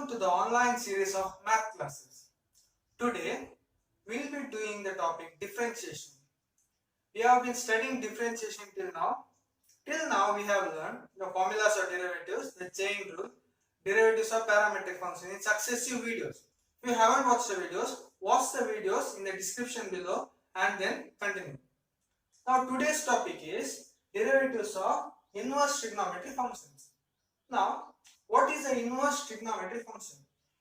Welcome to the online series of math classes. Today, we will be doing the topic differentiation. We have been studying differentiation till now. Till now, we have learned the formulas of derivatives, the chain rule, derivatives of parametric function in successive videos. If you haven't watched the videos, watch the videos in the description below and then continue. Now, today's topic is derivatives of inverse trigonometric functions. Now, what is the inverse trigonometric function?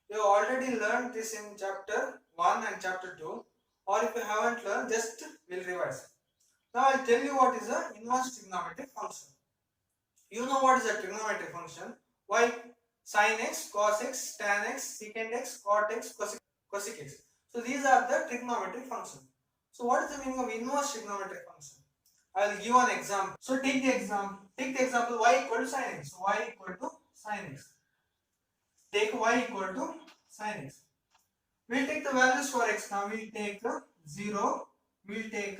You have already learned this in chapter 1 and chapter 2, or if you haven't learned, just will revise. Now I'll tell you what is the inverse trigonometric function. You know what is a trigonometric function? Y sin x, cos x, tan x, secant x, cot x, cosec x. So these are the trigonometric functions. So what is the meaning of inverse trigonometric function? I will give an example. So take the example y equal to sin x. So y equal to sin x. Take y equal to sin x. We'll take the values for x. Now we'll take 0. We'll take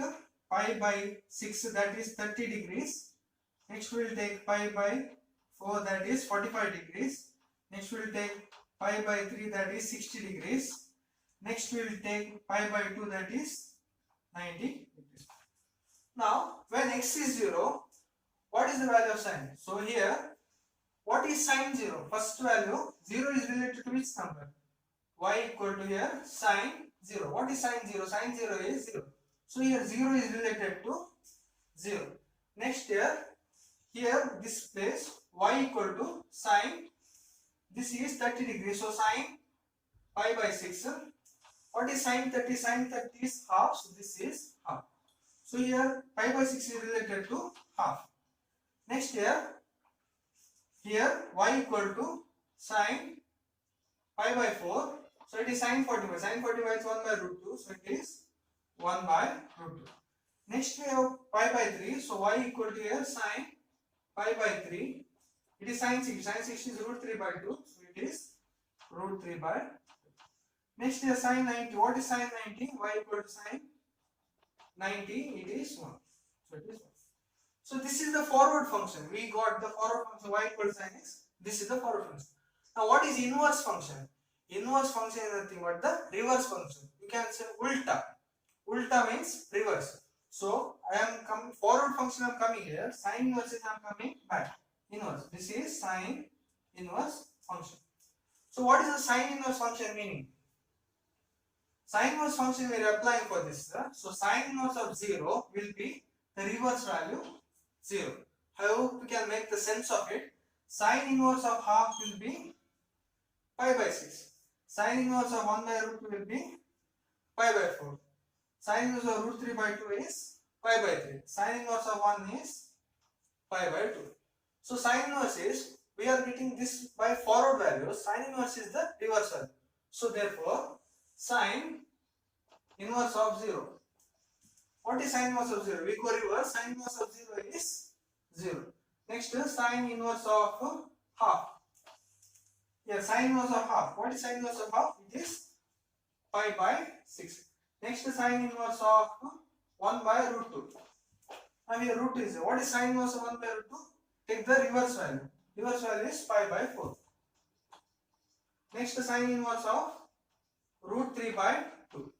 pi by 6, that is 30 degrees. Next we'll take pi by 4, that is 45 degrees. Next we'll take pi by 3, that is 60 degrees. Next we'll take pi by 2, that is 90 degrees. Now when x is 0, what is the value of sin? So here, what is sin 0? First value, 0 is related to which number? Y equal to here sin 0. What is sin 0? Sin 0 is 0. So here 0 is related to 0. Next here this place y equal to sin, this is 30 degrees. So sin pi by 6. What is sin 30? Sin 30 is half. So this is half. So here pi by 6 is related to half. Next here y equal to sin pi by 4. So it is sin 45. Sin 45 is 1 by root 2. So it is 1 by root 2. Next we have pi by 3. So y equal to here sin pi by 3. It is sin 6. Sin 6 is root 3 by 2. So it is root 3 by 2. Next here sin 90. What is sin 90? Y equal to sin 90. It is 1. So it is 1. So this is the forward function. We got the forward function y equal to sin x. This is the forward function. Now what is inverse function? Inverse function is nothing but the reverse function. You can say ulta. Ulta means reverse. So I am coming forward function. I am coming here. Sin inverse is I am coming back. Inverse. This is sin inverse function. So what is the sin inverse function meaning? Sin inverse function we are applying for this. So sin inverse of 0 will be the reverse value 0. I hope we can make the sense of it. Sin inverse of half will be pi by 6. Sin inverse of 1 by root 2 will be pi by 4. Sin inverse of root 3 by 2 is pi by 3. Sin inverse of 1 is pi by 2. So sin inverse is, we are getting this by forward values. Sin inverse is the reverse value. So therefore, sin inverse of 0. What is sin inverse of 0? We go reverse. Sin inverse of 0 is 0. Next is sin inverse of half. Yeah, sin inverse of half. What is sin inverse of half? It is pi by 6. Next sin inverse of 1 by root 2. Now here root is, what is sin inverse of 1 by root 2? Take the reverse value. Reverse value is pi by 4. Next sin inverse of root 3 by 2.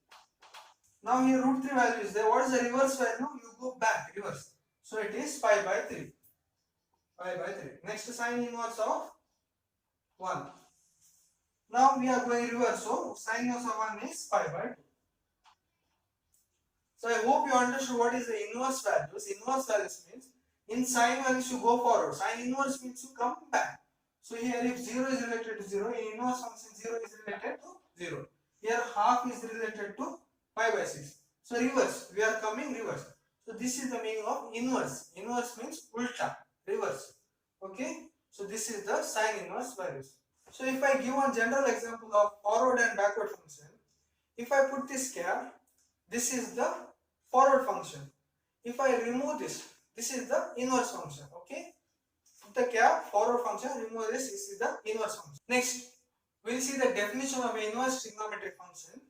Now here root 3 value is there. What is the reverse value? You go back, reverse. So it is pi by 3. Pi by 3. Next sin inverse of 1. Now we are going reverse. So sin inverse of 1 is pi by 2. So I hope you understood what is the inverse values. Inverse values means in sin values you go forward. Sin inverse means you come back. So here if 0 is related to 0, in inverse function 0 is related to 0. Here half is related to pi by 6. So reverse, we are coming reverse. So this is the meaning of inverse. Inverse means ulta, reverse. Okay. So this is the sin inverse values. So if I give one general example of forward and backward function, if I put this cap, this is the forward function. If I remove this, this is the inverse function. Okay. Put the cap, forward function, remove this is the inverse function. Next, we will see the definition of inverse trigonometric function.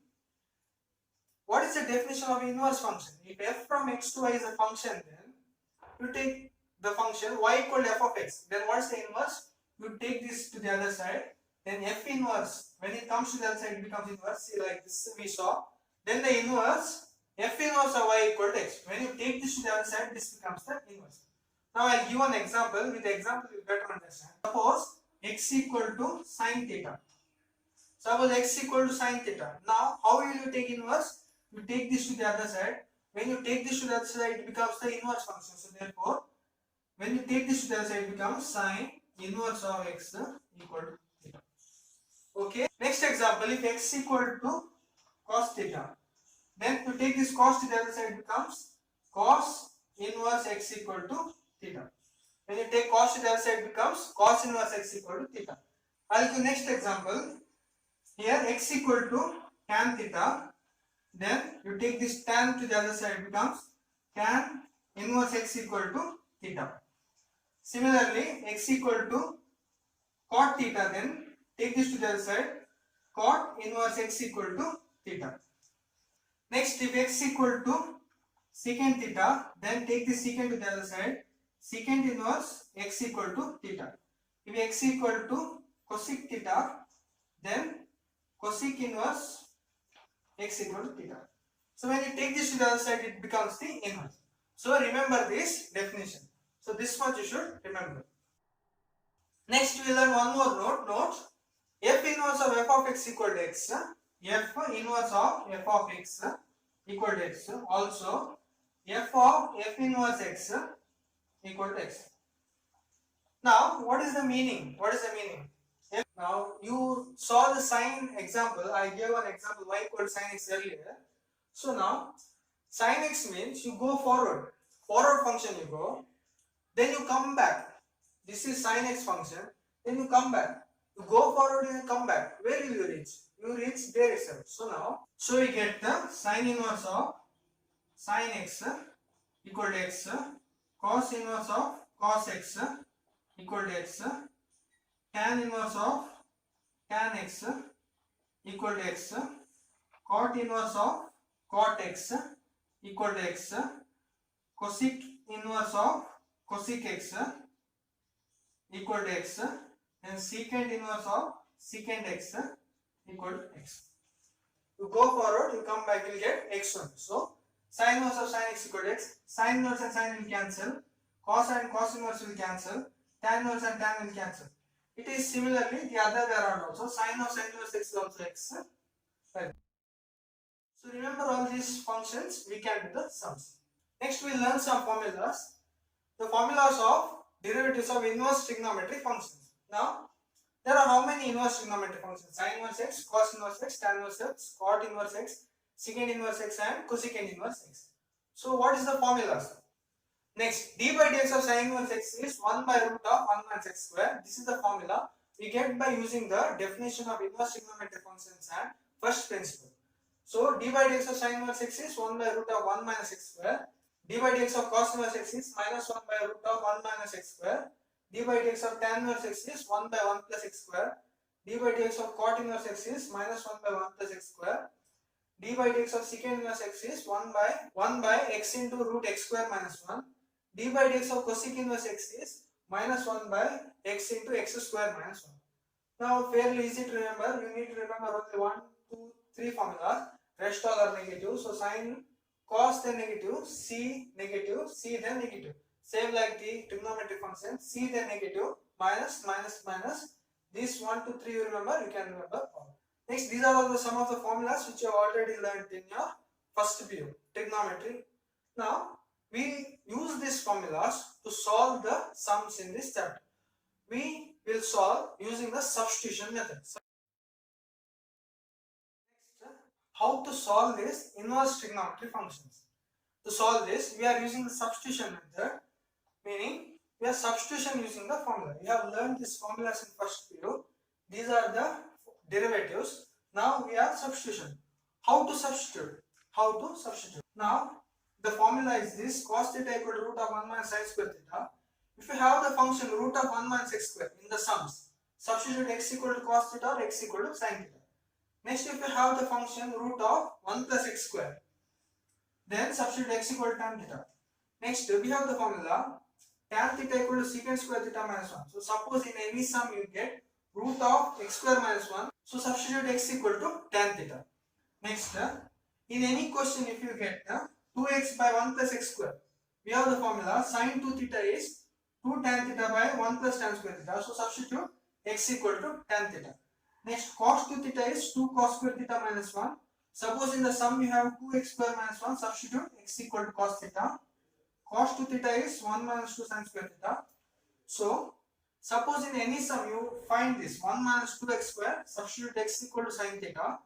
What is the definition of inverse function? If f from x to y is a function, then you take the function y equal to f of x. Then what is the inverse? You take this to the other side. then f inverse, when it comes to the other side, it becomes inverse. See, like this we saw. Then the inverse, f inverse of y equal to x. When you take this to the other side, this becomes the inverse. Now I'll give an example. With the example, you better understand. Suppose x equal to sine theta. Suppose x equal to sine theta. Now, how will you take inverse? You take this to the other side. When you take this to the other side, it becomes the inverse function. So therefore, when you take this to the other side, it becomes sine inverse of x equal to theta. Okay. Next example, if x equal to cos theta, then to take this cos to the other side, it becomes cos inverse x equal to theta. When you take cos to the other side, it becomes cos inverse x equal to theta. I'll give next example. Here x equal to tan theta, then you take this tan to the other side, it becomes tan inverse x equal to theta. Similarly, x equal to cot theta, then take this to the other side, cot inverse x equal to theta. Next, if x equal to secant theta, then take the secant to the other side, secant inverse x equal to theta. If x equal to cosec theta, then cosec inverse x equal to theta. So when you take this to the other side, it becomes the inverse. So remember this definition. So this much you should remember. Next we will learn one more note. F inverse of f of x equal to x. F inverse of f of x equal to x. Also f of f inverse x equal to x. Now what is the meaning? What is the meaning? Now you saw the sine example. I gave an example y equal to sine x earlier. So now sine x means you go forward function you go, then you come back. This is sine x function, then you come back. You go forward and come back. Where will you reach? You reach there itself. So we get the sine inverse of sine x equal to x, cos inverse of cos x equal to x, tan inverse of tan x equal to x, cot inverse of cot x equal to x, cosec inverse of cosec x equal to x, and secant inverse of secant x equal to x. You go forward, you come back, you will get x1. So sine inverse of sine x equal to x. Sine inverse and sine will cancel, cos and cos inverse will cancel, tan inverse and tan will cancel. It is similarly the other way around also. Sine of sine inverse x is also x. Right. So remember all these functions, we can do the sums. Next we will learn some formulas. The formulas of derivatives of inverse trigonometric functions. Now there are how many inverse trigonometric functions? Sine inverse x, cos inverse x, tan inverse x, cot inverse x, secant inverse x and cosecant inverse x. So what is the formulas? Next, d by dx of sine inverse x is 1 by root of 1 minus x square. This is the formula we get by using the definition of inverse trigonometric functions and first principle. So d by dx of sine inverse x is 1 by root of 1 minus x square. D by dx of cos inverse x is minus 1 by root of 1 minus x square. D by dx of tan inverse x is 1 by 1 plus x square. D by dx of cot inverse x is minus 1 by 1 plus x square. D by dx of secant inverse x is 1 by x into root x square minus 1. D by dx of cosec inverse x is minus 1 by x into x square minus 1. Now fairly easy to remember. You need to remember only 1, 2, 3 formulas. Rest all are negative. So sine, cos then negative, c negative, c then negative. Same like the trigonometric function, c then negative, minus, minus, minus. These 1, 2, 3 you remember, you can remember all. Next, these are all the some of the formulas which you have already learned in your first PU, trigonometry. Now, we use these formulas to solve the sums in this chapter. We will solve using the substitution method. Next, how to solve this inverse trigonometry functions. To solve this, we are using the substitution method, meaning we are substitution using the formula. We have learned these formulas in first PU. These are the derivatives. Now we are substitution. How to substitute? Now the formula is this: cos theta equal to root of 1 minus sin square theta. If you have the function root of 1 minus x square in the sums, substitute x equal to cos theta or x equal to sin theta. Next, if you have the function root of 1 plus x square, then substitute x equal to tan theta. Next, we have the formula tan theta equal to secant square theta minus 1. So suppose in any sum you get root of x square minus 1. So substitute x equal to tan theta. Next, in any question if you get 2x by 1 plus x square, we have the formula sin 2 theta is 2 tan theta by 1 plus tan square theta. So substitute x equal to tan theta. Next, cos 2 theta is 2 cos square theta minus 1. Suppose in the sum you have 2x square minus 1, substitute x equal to cos theta. Cos 2 theta is 1 minus 2 sin square theta. So suppose in any sum you find this 1 minus 2x square, substitute x equal to sin theta.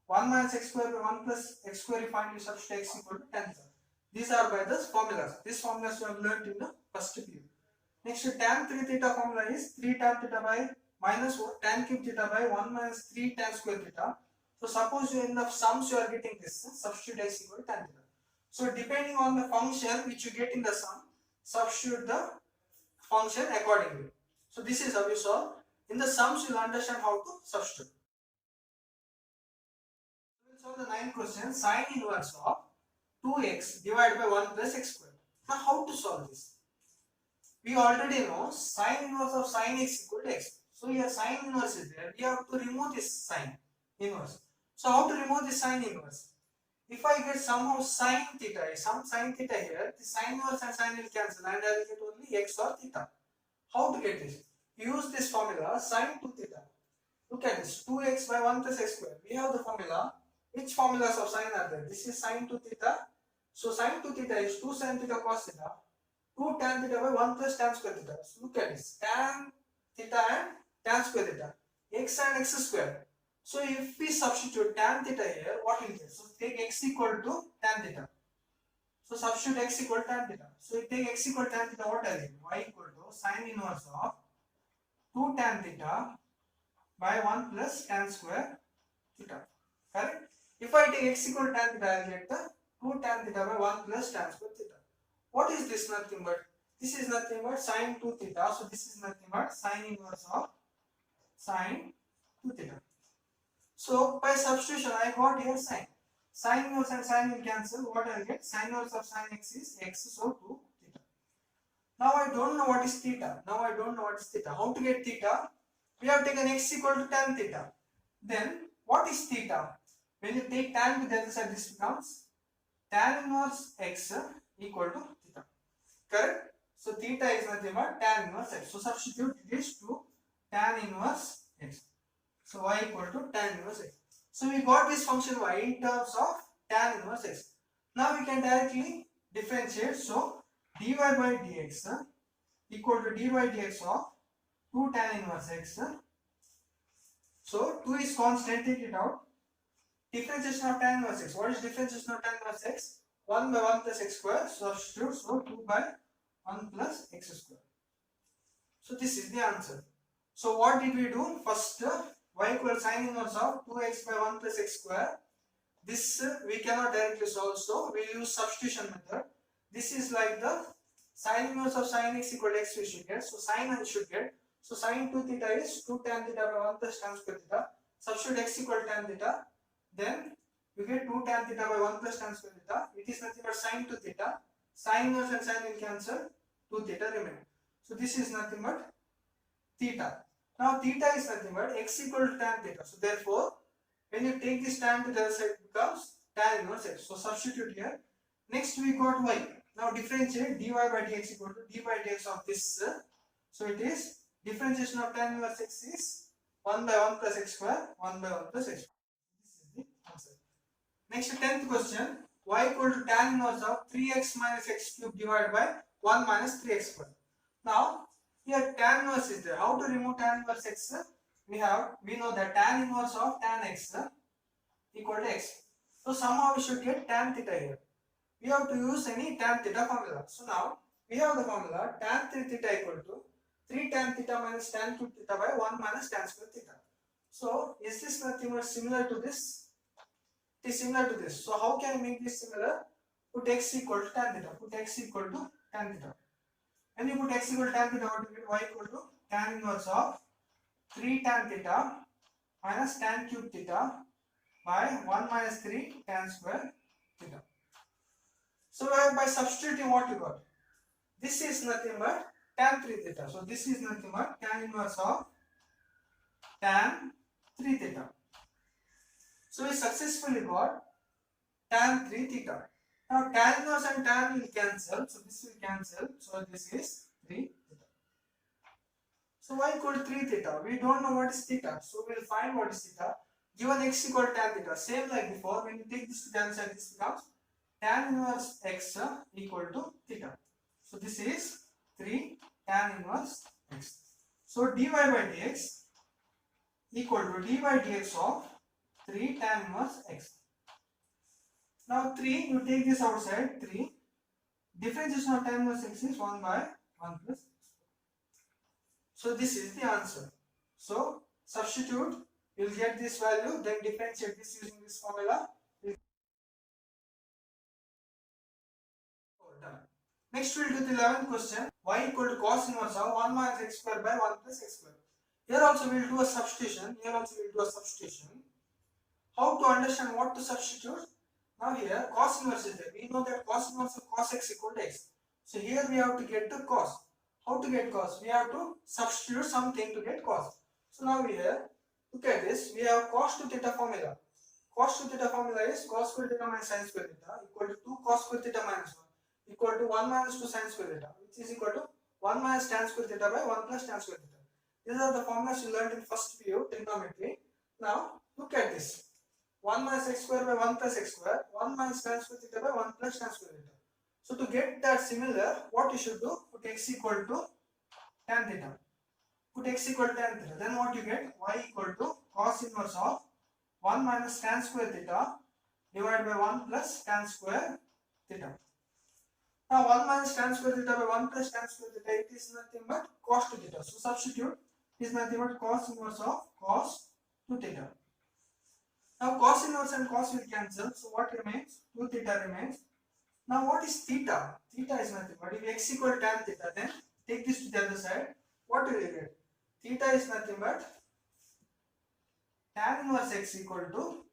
1 minus x square by 1 plus x square you find, you substitute x equal to tan theta. These are by the formulas. These formulas you have learnt in the first period. Next, tan 3 theta formula is 3 tan theta by minus tan cube theta by 1 minus 3 tan square theta. So suppose you in the sums you are getting this, substitute x equal to tan theta. So depending on the function which you get in the sum, substitute the function accordingly. So this is how you solve. In the sums you will understand how to substitute. We will solve the 9th question, sin inverse of 2x divided by 1 plus x squared. Now how to solve this? We already know sin inverse of sin x equal to x. So here sin inverse is there. We have to remove this sin inverse. So how to remove this sin inverse? If I get somehow sin theta, some sin theta here, the sin inverse and sin will cancel and I will get only x or theta. How to get this? Use this formula sin 2 theta. Look at this, 2x by 1 plus x square. We have the formula. Which formulas of sin are there? This is sin 2 theta. So sin 2 theta is 2 sin theta cos theta. 2 tan theta by 1 plus tan square theta. So look at this, tan theta and tan square theta. X and x square. So if we substitute tan theta here, what will get? So take x equal to tan theta. So substitute x equal to tan theta. So if take x equal to tan theta, what I get? Y equal to sin inverse of 2 tan theta by 1 plus tan square theta. Correct? If I take x equal to tan theta, I will get the 2 tan theta by 1 plus tan square theta. What is this? Nothing but, this is nothing but sin 2 theta. So this is nothing but sin inverse of sin 2 theta. So by substitution I got here sin. Sin inverse and sin will cancel. What I will get? Sin inverse of sin x is x, so 2 theta. Now I don't know what is theta. How to get theta? We have taken x equal to tan theta. Then what is theta? When you take tan to the other side, this becomes tan inverse x equal to theta. Correct? So theta is nothing but tan inverse x. So substitute this to tan inverse x. So y equal to tan inverse x. So we got this function y in terms of tan inverse x. Now we can directly differentiate. So dy by dx equal to dy dx of 2 tan inverse x. So 2 is constant, take it out. Differentiation of tan inverse x. What is differentiation of tan inverse x? 1 by 1 plus x square. Substitute, so 2 by 1 plus x square. So this is the answer. So what did we do? First, y equal sin inverse of 2x by 1 plus x square. This we cannot directly solve, so we use substitution method. This is like the sin inverse of sin x equal to x we should get. So sin I should get. So sin 2 theta is 2 tan theta by 1 plus tan square theta. Substitute x equal to tan theta. Then you get 2 tan theta by 1 plus tan square theta. It is nothing but sin 2 theta. Sin inverse and sin will cancel. 2 theta remain. So this is nothing but theta. Now theta is nothing but x equal to tan theta. So therefore, when you take this tan to the other side, it becomes tan inverse x. So substitute here. Next we got y. Now differentiate dy by dx equal to d by dx of this. So it is differentiation of tan inverse x is 1 by 1 plus x square, 1 by 1 plus x square. This is the answer. Next 10th question. Y equal to tan inverse of 3x minus x cube divided by 1 minus 3x square. Now here tan inverse is there. How to remove tan inverse x? We know that tan inverse of tan x equal to x. So somehow we should get tan theta here. We have to use any tan theta formula. So now we have the formula tan 3 theta equal to 3 tan theta minus tan cube theta by 1 minus tan square theta. So is this nothing but similar to this? It is similar to this. So how can I make this similar? Put x equal to tan theta. Put x equal to tan theta. When you put x equal to tan theta, what you get? Y equal to tan inverse of 3 tan theta minus tan cube theta by 1 minus 3 tan square theta. So by substituting, what you got? This is nothing but tan 3 theta. So this is nothing but tan inverse of tan 3 theta. So we successfully got tan 3 theta. Now tan inverse and tan will cancel, so this will cancel, so this is 3 theta. So y equal to 3 theta. We don't know what is theta, so we will find what is theta. Given x equal to tan theta, same like before, when you take this to the other side, this becomes tan inverse x equal to theta. So this is 3 tan inverse x. So dy by dx equal to d by dx of 3 tan inverse x. Now 3, you take this outside, 3. Differentiation of tan inverse x is 1 by 1 plus x. So this is the answer. So substitute, you will get this value, then differentiate this using this formula. Done. Next we will do the 11th question. Y equal to cos inverse of 1 minus x square by 1 plus x square. Here also we will do a substitution. How to understand what to substitute? Now here cos inverse is there. We know that cos inverse of cos x equal to x. So here we have to get the cos. How to get cos? We have to substitute something to get cos. So now here, look at this. We have cos to theta formula. Cos to theta formula is cos square theta minus sin square theta equal to 2 cos square theta minus 1 equal to 1 minus 2 sin square theta, which is equal to 1 minus tan square theta by 1 plus tan square theta. These are the formulas you learned in first PU trigonometry. Now look at this. 1 minus x square by 1 plus x square, 1 minus tan square theta by 1 plus tan square theta. So to get that similar, what you should do? Put x equal to tan theta. Put x equal to tan theta. Then what you get? Y equal to cos inverse of 1 minus tan square theta divided by 1 plus tan square theta. Now 1 minus tan square theta by 1 plus tan square theta, it is nothing but cos to theta. So substitute, it is nothing but cos inverse of cos to theta. Now cos inverse and cos will cancel. So what remains? 2 theta remains. Now what is theta? Theta is nothing but if x equal to tan theta, then take this to the other side. What will you get? Theta is nothing but tan inverse x equal to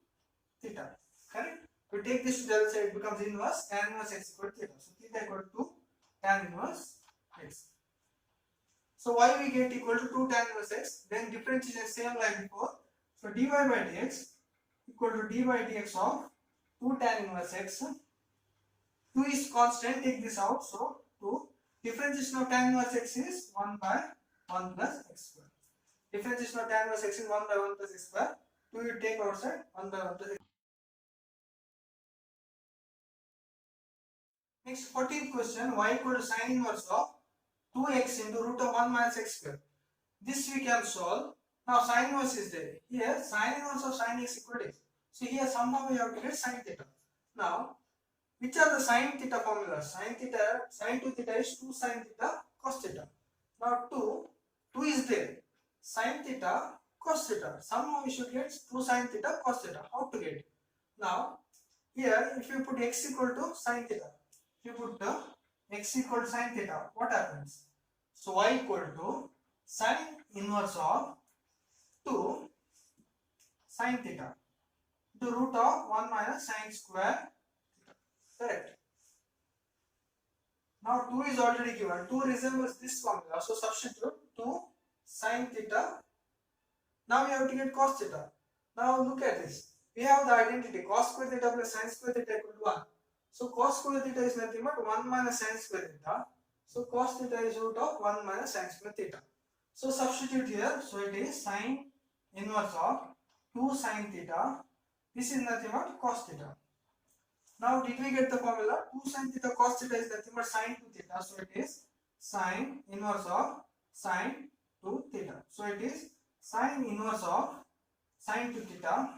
theta. Correct? To take this to the other side, it becomes inverse tan inverse x equal to theta. So theta equal to tan inverse x. So y we get equal to 2 tan inverse x. Then differentiation same like before. So dy by dx equal to d by dx of 2 tan inverse x. 2 is constant, take this out. So 2. Differentiation of tan inverse x is 1 by 1 plus x square. Differentiation of tan inverse x is 1 by 1 plus x square. 2 you take outside, 1 by 1 plus x. Next 14th question, y equal to sin inverse of 2x into root of 1 minus x square. This we can solve. Now sin inverse is there. Here sin inverse of sin x equal to x. So here somehow we have to get sin theta. Now which are the sin theta formulas? Sin 2 theta is 2 sin theta cos theta. Now 2 is there. Sin theta cos theta. Somehow we should get 2 sin theta cos theta. How to get? Now here if you put x equal to sin theta, if you put the x equal to sin theta, what happens? So y equal to sin inverse of 2 sin theta to root of 1 minus sin square theta. Correct. Now 2 is already given. 2 resembles this formula. So substitute 2 sin theta. Now we have to get cos theta. Now look at this. We have the identity cos square theta plus sin square theta equal to 1. So cos square theta is nothing but 1 minus sin square theta. So cos theta is root of 1 minus sin square theta. So substitute here. So it is sin inverse of 2 sin theta. This is nothing but cos theta. Now did we get the formula? 2 sin theta cos theta is nothing but sin 2 theta. So it is sin inverse of sin 2 theta. So it is sin inverse of sin 2 theta.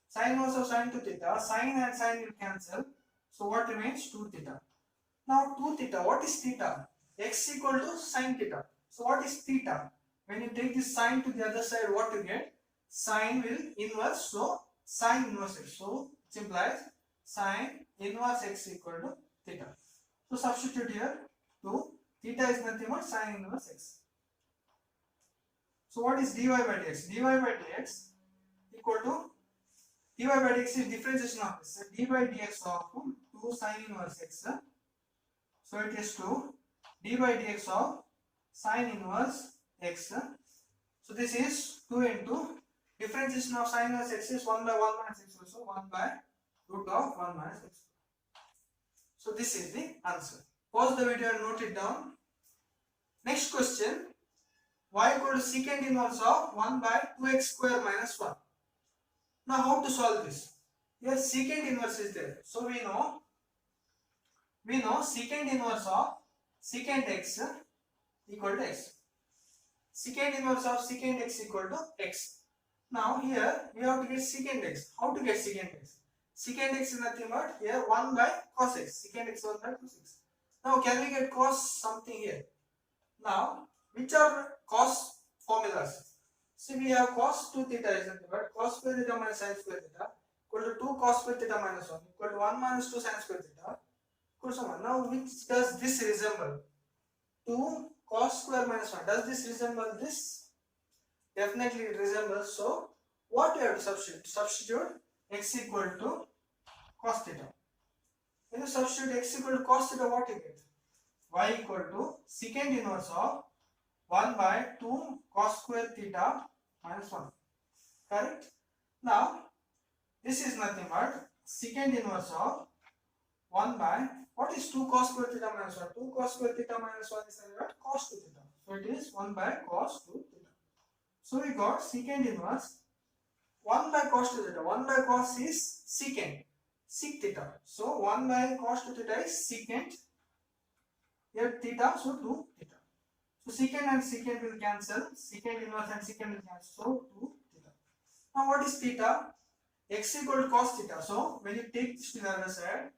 Sin inverse of sin 2 theta. Sin and sin will cancel. So what remains? 2 theta. Now 2 theta. What is theta? X equal to sin theta. So what is theta? When you take this sin to the other side, what you get? Sin will inverse. So sin inverse x. So it implies sin inverse x equal to theta. So substitute here 2. Theta is nothing but sin inverse x. So what is dy by dx? Dy by dx equal to dy by dx is differentiation of this. So d by dx of 2 sin inverse x. So it is 2 d by dx of sin inverse x. So this is 2 into differentiation of sin inverse x is 1 by 1 minus x square. So 1 by root of 1 minus x square. So this is the answer. Pause the video and note it down. Next question. Y equal to secant inverse of 1 by 2x square minus 1. Now how to solve this? Here secant inverse is there. So we know secant inverse of secant x equal to x. Secant inverse of secant x equal to x. Now here we have to get secant x. How to get secant x? Secant x is nothing but here 1 by cos x. Secant x 1 by cos x. Now can we get cos something here? Now which are cos formulas? See, we have cos 2 theta is nothing but cos square theta minus sin square theta equal to 2 cos square theta minus 1 equal to 1 minus 2 sin square theta equal to 1. Now which does this resemble? 2 cos square minus 1. Does this resemble this? Definitely it resembles. So what you have to substitute? Substitute x equal to cos theta. When you substitute x equal to cos theta, what you get? Y equal to secant inverse of 1 by 2 cos square theta minus 1. Correct? Now this is nothing but secant inverse of 1 by, what is 2 cos square theta minus 1? 2 cos square theta minus 1 is nothing but cos 2 theta. So it is 1 by cos 2 theta. So we got secant inverse 1 by cos 2 theta. 1 by cos is secant, sec theta. So 1 by cos 2 theta is secant. Here theta, so 2 theta. So secant and secant will cancel. Secant inverse and secant will cancel. So 2 theta. Now what is theta? X equal to cos theta. So when you take this to the other side,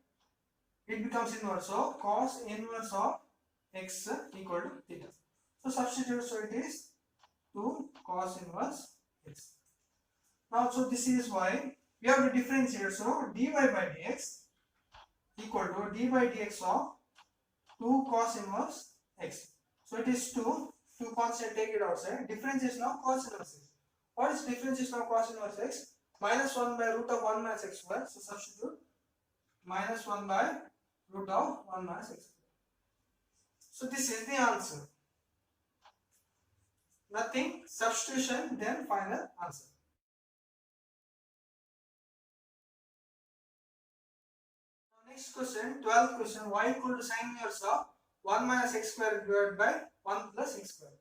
it becomes inverse. So cos inverse of x equal to theta. So substitute. So it is 2 cos inverse x. Now so this is why we have to differentiate. So dy by dx equal to d by dx of 2 cos inverse x. So it is 2 constant, take it outside. Differentiation of cos inverse x. What is differentiation of cos inverse x? Minus 1 by root of 1 minus x square. So substitute minus 1 by root of 1 minus x square. So this is the answer. Nothing, substitution, then final answer. Now next question, 12th question. Y equal to sin inverse of 1 minus x square divided by 1 plus x square.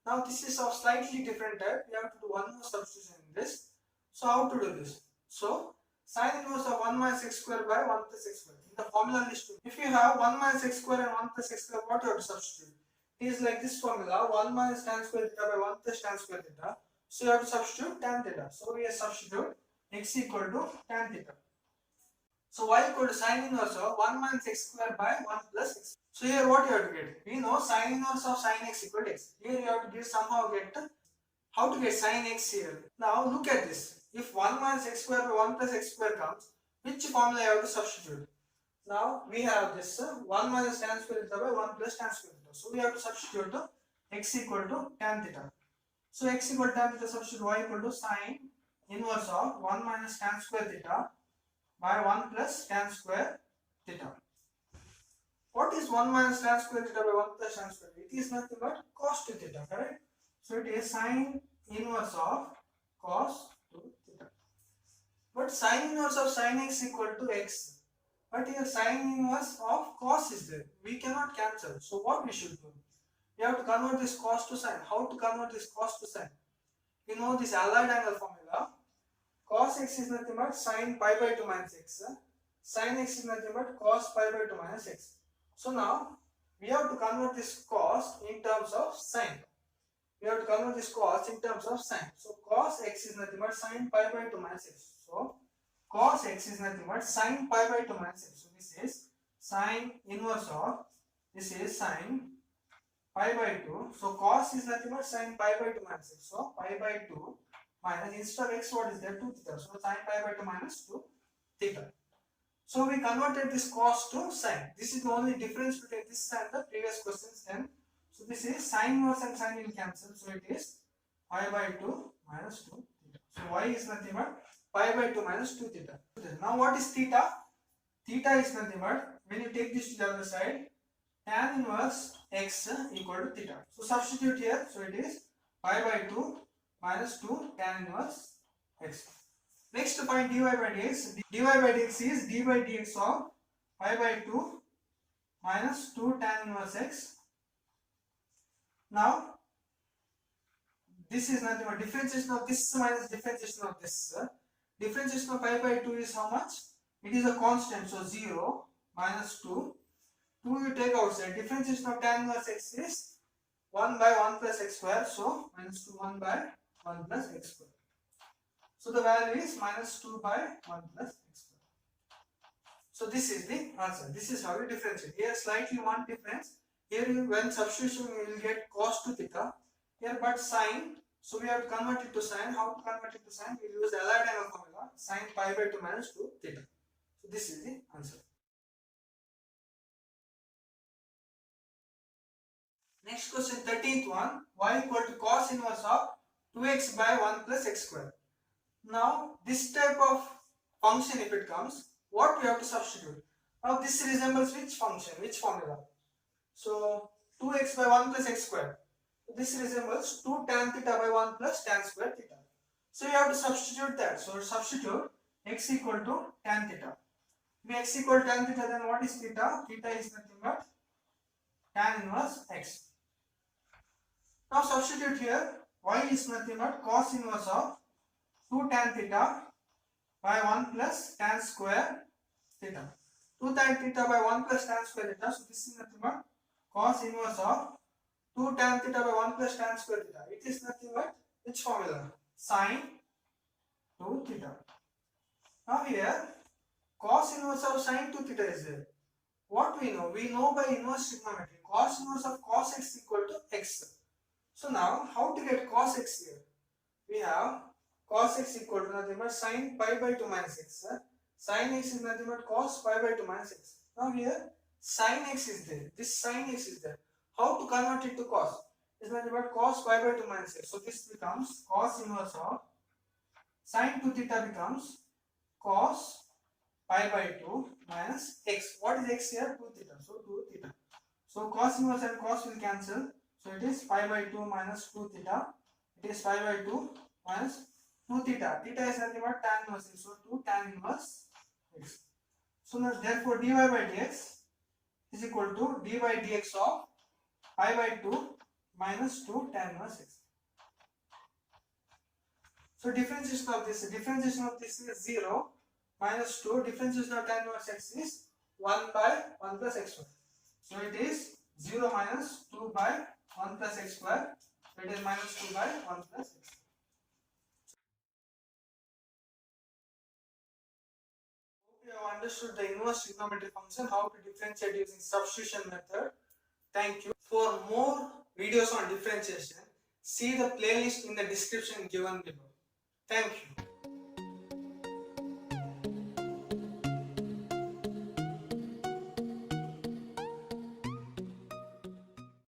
Now this is of slightly different type. We have to do one more substitution in this. So how to do this? So sin inverse of 1 minus x square by 1 plus x square. In the formula list, if you have 1 minus x square and 1 plus x square, what you have to substitute? It is like this formula, 1 minus tan square theta by 1 plus tan square theta. So you have to substitute tan theta. So we have substitute x equal to tan theta. So y equal to sin inverse of 1 minus x square by 1 plus x. So here what you have to get? We know sin inverse of sin x equal to x. Here you have to get somehow get how to get sin x here. Now look at this. If 1 minus x square by 1 plus x square comes, which formula you have to substitute? Now we have this 1 minus tan square theta by 1 plus tan square theta. So we have to substitute x equal to tan theta. So x equal to tan theta, substitute y equal to sin inverse of 1 minus tan square theta by 1 plus tan square theta. What is 1 minus tan square theta by 1 plus tan square theta? It is nothing but cos 2 theta, correct? So it is sin inverse of cos 2 theta. But sin inverse of sin x equal to x. But here sin inverse of cos is there. We cannot cancel. So what we should do? We have to convert this cos to sin. How to convert this cos to sin? You know this allied angle formula. Cos x is nothing but sin pi by 2 minus x. Sin x is nothing but cos pi by 2 minus x. So now we have to convert this cos in terms of sin. We have to convert this cos in terms of sin. So cos x is nothing but sin pi by 2 minus x. So cos x is nothing but sin pi by 2 minus x. So this is sin inverse of, this is sin pi by 2. So cos is nothing but sin pi by 2 minus x. So pi by 2 minus, instead of x what is there? 2 theta. So sin pi by 2 minus 2 theta. So we converted this cos to sin. This is the only difference between this and the previous questions then. So this is sin inverse and sin will cancel. So it is pi by 2 minus 2 theta. So y is nothing but pi by 2 minus 2 theta. Now what is theta? Theta is nothing but, when you take this to the other side, tan inverse x equal to theta. So substitute here. So it is pi by 2 minus 2 tan inverse x. Next to find dy by dx. dy by dx is d by dx of pi by 2 minus 2 tan inverse x. Now this is nothing but differentiation of this minus differentiation of this. Differentiation of pi by 2 is how much? It is a constant, so 0 minus 2. 2 you take outside. Differentiation of tan inverse x is 1 by 1 plus x square, so minus 2 1 by 1 plus x square. So the value is minus 2 by 1 plus x square. So this is the answer. This is how you differentiate. Here slightly one difference. Here you, when substitution you will get cos 2 theta. Here but sine. So we have to convert it to sine. How to convert it to sine? We will use the Allied angle formula. Sine pi by 2 minus 2 theta. So this is the answer. Next question, 13th one. Y equal to cos inverse of 2x by 1 plus x square. Now this type of function, if it comes, what we have to substitute? Now this resembles which function, which formula? So 2x by 1 plus x square. This resembles 2 tan theta by 1 plus tan square theta. So you have to substitute that. So substitute x equal to tan theta. If x equal to tan theta, then what is theta? Theta is nothing but tan inverse x. Now substitute here, y is nothing but cos inverse of 2 tan theta by 1 plus tan square theta. 2 tan theta by 1 plus tan square theta. So this is nothing but cos inverse of 2 tan theta by 1 plus tan square theta. It is nothing but which formula? Sine 2 theta. Now here cos inverse of sine 2 theta is there. What we know? We know by inverse trigonometry. Cos inverse of cos x equal to x. So now how to get cos x here? We have cos x equal to nothing but sin pi by 2 minus x. Sin x is nothing but cos pi by 2 minus x. Now here sin x is there. This sin x is there. How to convert it to cos? It's nothing but cos pi by 2 minus x. So this becomes cos inverse of sin 2 theta becomes cos pi by 2 minus x. What is x here? 2 theta. So 2 theta. So cos inverse and cos will cancel. So it is pi by 2 minus 2 theta. It is pi by 2 minus 2 theta. Theta is nothing but tan inverse. So 2 tan inverse x. So now therefore dy by dx is equal to dy by dx of pi by 2 minus 2 tan inverse x. So differentiation of this is 0 minus 2. Differentiation of tan inverse x is 1 by 1 plus x square. So it is 0 minus 2 by 1 plus x square. So it is minus 2 by 1 plus x. Hope you have understood the inverse trigonometric function, how to differentiate using substitution method. Thank you. For more videos on differentiation, see the playlist in the description given below. Thank you.